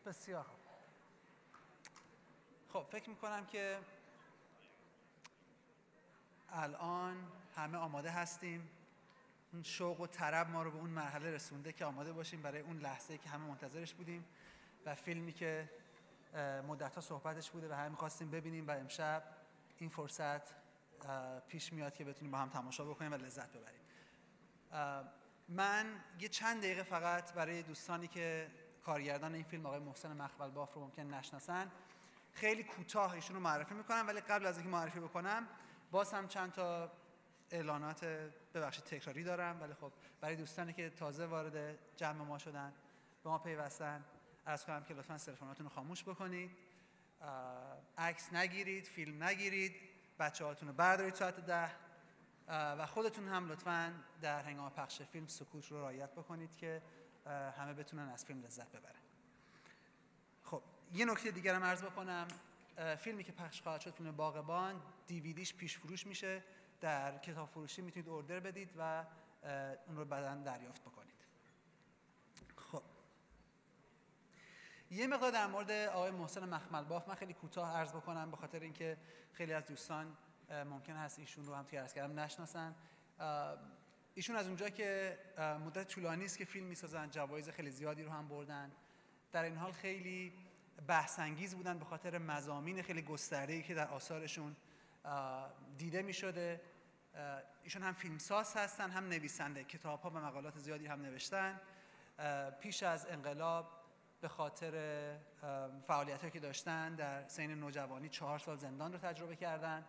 بسیار خوب. خب فکر میکنم که الان همه آماده هستیم. اون شوق و طرب ما رو به اون مرحله رسونده که آماده باشیم برای اون لحظه‌ای که همه منتظرش بودیم و فیلمی که مدت‌ها صحبتش بوده و همه می‌خواستیم ببینیم و امشب این فرصت پیش میاد که بتونیم با هم تماشا بکنیم و لذت ببریم. من یه چند دقیقه فقط برای دوستانی که کارگردان این فیلم آقای محسن مخملباف رو ممکن نشناسن خیلی کوتاه ایشون رو معرفی میکنم، ولی قبل از اینکه معرفی بکنم باز هم چند تا اعلانات ببخشید تکراری دارم، ولی خب برای دوستانی که تازه وارد جمع ما شدن به ما پیوستن عرض کنم که لطفاً تلفناتون رو خاموش بکنید، عکس نگیرید، فیلم نگیرید، بچه‌هاتون رو بردارید ساعت 10 و خودتون هم لطفاً در هنگام پخش فیلم سکوت رو رعایت بکنید که همه بتونن از فیلم لذت ببرن. خب یه نکته دیگر هم عرض بکنم، فیلمی که پخش خواهد شد فیلم باغبان دیویدیش پیش فروش میشه، در کتاب فروشی میتونید اوردر بدید و اون رو بعداً دریافت بکنید. خب یه مقدار در مورد آقای محسن مخملباف من خیلی کوتاه عرض بکنم، به خاطر اینکه خیلی از دوستان ممکن هست ایشون رو هم توی عرض کردم نشناسن. ایشون از اونجا که مدت طولانی است که فیلم میسازن، جوایز خیلی زیادی رو هم بردن، در این حال خیلی بحث انگیز بودن به خاطر مضامین خیلی گسترده‌ای که در آثارشون دیده می‌شده. ایشون هم فیلمساز هستن، هم نویسنده، کتاب‌ها و مقالات زیادی هم نوشتن. پیش از انقلاب به خاطر فعالیتایی که داشتن در سن نوجوانی 4 سال زندان رو تجربه کردن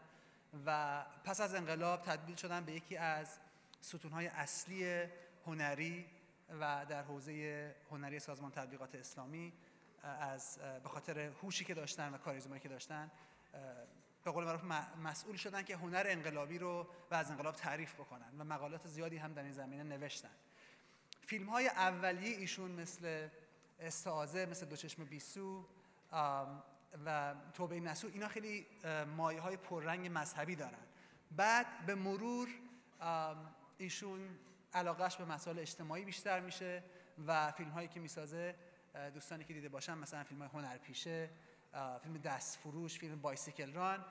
و پس از انقلاب تبدیل شدن به یکی از ستون‌های اصلی هنری و در حوزه هنری سازمان تبلیغات اسلامی به خاطر هوشی که داشتن و کاریزمایی که داشتن به قول معروف مسئول شدن که هنر انقلابی رو و از انقلاب تعریف بکنن و مقالات زیادی هم در این زمینه نوشتن. فیلم‌های اولیه ایشون مثل استعاذه، مثل دو چشم بیسو و توبه نصوح، اینا خیلی مایه‌های پررنگ مذهبی دارن. بعد به مرور ایشون علاقهش به مسائل اجتماعی بیشتر میشه و فیلم‌هایی که میسازه دوستانی که دیده باشن مثلا فیلم‌های هنرپیشه، فیلم دستفروش، فیلم بایسیکل ران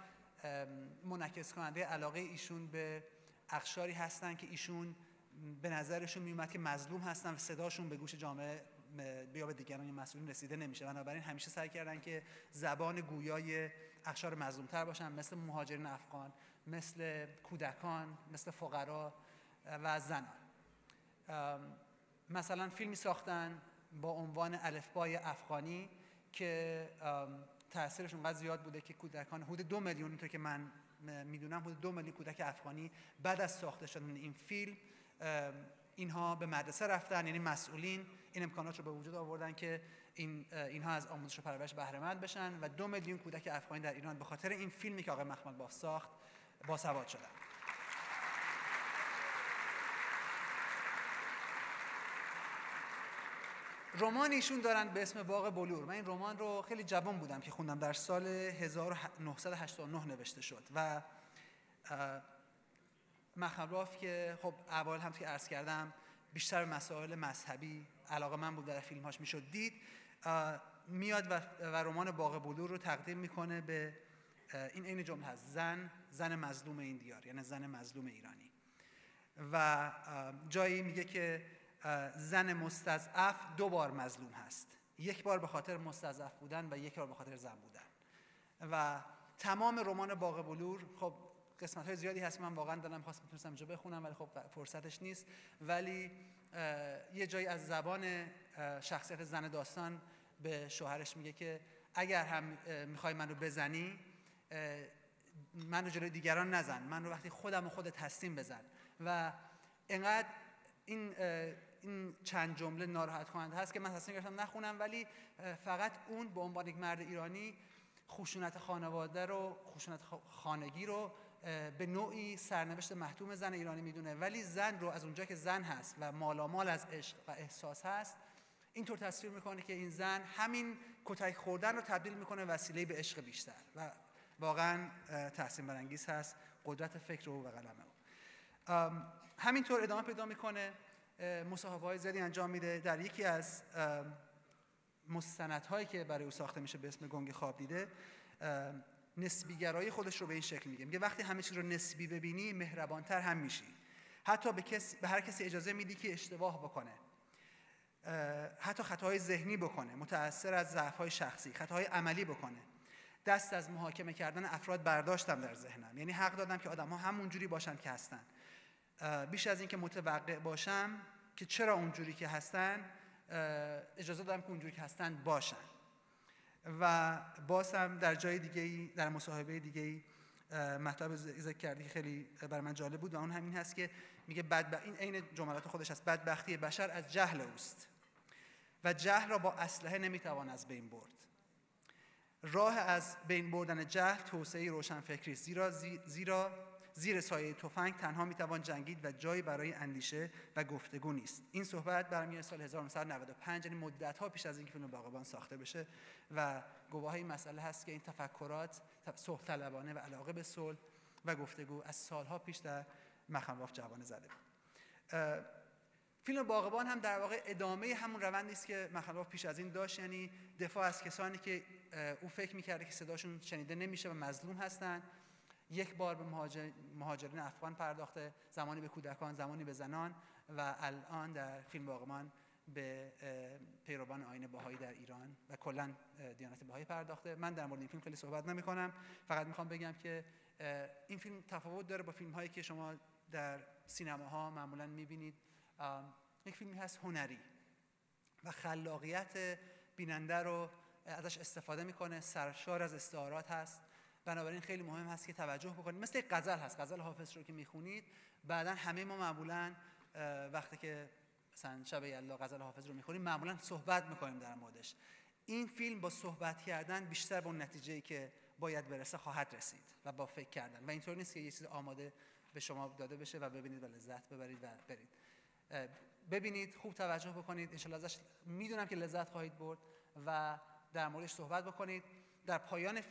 منعکس کننده علاقه ایشون به اقشاری هستن که ایشون به نظرشون میومد که مظلوم هستن و صداشون به گوش جامعه یا به دیگران مسئولین رسیده نمیشه، بنابراین همیشه سعی کردن که زبان گویای اقشار مظلومتر باشن، مثل مهاجرین افغان، مثل کودکان، مثل فقرا و زنان. مثلا فیلمی ساختن با عنوان الفبای افغانی که تأثیرش اونقدر زیاد بوده که کودکان حدود 2 میلیون، اینطور که من میدونم حدود 2 میلیون کودک افغانی بعد از ساخته شدن این فیلم اینها به مدرسه رفتن، یعنی مسئولین این امکانات رو به وجود آوردن که اینها از آموزش و پرورش بهره مند بشن و 2 میلیون کودک افغانی در ایران به خاطر این فیلمی که آقای مخملباف ساخت باسواد شدن. رمان ایشون دارن به اسم باغ بلور. من این رمان رو خیلی جوان بودم که خوندم، در سال 1989 نوشته شد و مخملباف که خب اول هم که عرض کردم بیشتر مسائل مذهبی علاقه من بود، در فیلمهاش میشد دید، میاد و رمان باغ بلور رو تقدیم میکنه به این جمله هست: زن مظلوم این دیار، یعنی زن مظلوم ایرانی. و جایی میگه که زن مستضعف 2 بار مظلوم هست، 1 بار به خاطر مستضعف بودن و 1 بار به خاطر زن بودن. و تمام رمان باغ بلور، خب قسمت‌های زیادی هست من واقعا دلم خواست میتونستم اینجا بخونم ولی خب فرصتش نیست، ولی یه جایی از زبان شخصیت زن داستان به شوهرش میگه که اگر هم میخوای منو بزنی منو جلوی دیگران نزن، منو وقتی خودم و خودت هستیم بزن. و اینقدر این چند جمله ناراحت کننده هست که من تصمیم گرفتم نخونم، ولی فقط اون به عنوان یک مرد ایرانی خشونت خانواده رو، خشونت خانگی رو به نوعی سرنوشت محتوم زن ایرانی میدونه، ولی زن رو از اونجا که زن هست و مالامال از عشق و احساس هست اینطور تصویر میکنه که این زن همین کتک خوردن رو تبدیل میکنه وسیله به عشق بیشتر و واقعا تحسین برانگیز هست قدرت فکر او و قلم او. همینطور ادامه پیدا میکنه، مصاحبه‌های زیادی انجام میده. در یکی از مستندهایی که برای او ساخته میشه به اسم گنگ خواب دیده، نسبیگرایی خودش رو به این شکل میگه وقتی همه چیز رو نسبی ببینی مهربانتر هم میشی. حتی به هر کسی اجازه میدی که اشتباه بکنه، حتی خطاهای ذهنی بکنه، متأثر از ضعف‌های شخصی، خطاهای عملی بکنه. دست از محاکمه کردن افراد برداشتم در ذهنم، یعنی حق دادم که آدم‌ها همون جوری باشن که هستن، بیش از این که متوقع باشم که چرا اونجوری که هستن، اجازه دادم که اونجوری که هستن باشن. و باز هم در جای دیگه‌ای، در مصاحبه دیگه‌ای مطلب ذکر کردی که خیلی برای من جالب بود و اون همین هست که میگه این عین جملات خودش هست: بدبختی بشر از جهل اوست و جهل را با اسلحه نمیتوان از بین برد. راه از بین بردن جهل توسعه روشنفکری است، زیرا زیر سایه تفنگ تنها میتوان جنگید و جایی برای اندیشه و گفتگو نیست. این صحبت برمیاد سال 1995، یعنی مدت‌ها پیش از اینکه فیلم باغبان ساخته بشه و گواه این مسئله هست که این تفکرات صلح طلبانه و علاقه به صلح و گفتگو از سالها پیش در مخمل باف جوانه زده بود. فیلم باغبان هم در واقع ادامه همون روندی است که مخمل باف پیش از این داشت، یعنی دفاع از کسانی که او فکر می‌کرده که صداشون شنیده نمیشه و مظلوم هستن. یک بار به مهاجرین افغان پرداخته، زمانی به کودکان، زمانی به زنان و الان در فیلم باغبان به پیروان آیین بهایی در ایران و کلا دیانت بهایی پرداخته. من در مورد این فیلم خیلی صحبت نمی‌کنم، فقط می‌خوام بگم که این فیلم تفاوت داره با فیلم‌هایی که شما در سینماها معمولاً می‌بینید. یک فیلمی هست هنری و خلاقیت بیننده رو ازش استفاده می‌کنه، سرشار از استعارات هست. بنابراین خیلی مهم هست که توجه بکنید. مثل یک غزل هست، غزل حافظ رو که میخونید بعداً همه ما معمولاً وقتی که مثلا شب یلدا غزل حافظ رو میخونیم معمولاً صحبت میکنیم در موردش. این فیلم با صحبت کردن بیشتر به اون نتیجه‌ای که باید برسه خواهد رسید و با فکر کردن، و اینطور نیست که یه چیز آماده به شما داده بشه و ببینید و لذت ببرید و برید. ببینید، خوب توجه بکنید، ان شاءالله ازش میدونم که لذت خواهید برد و در موردش صحبت بکنید. در پایان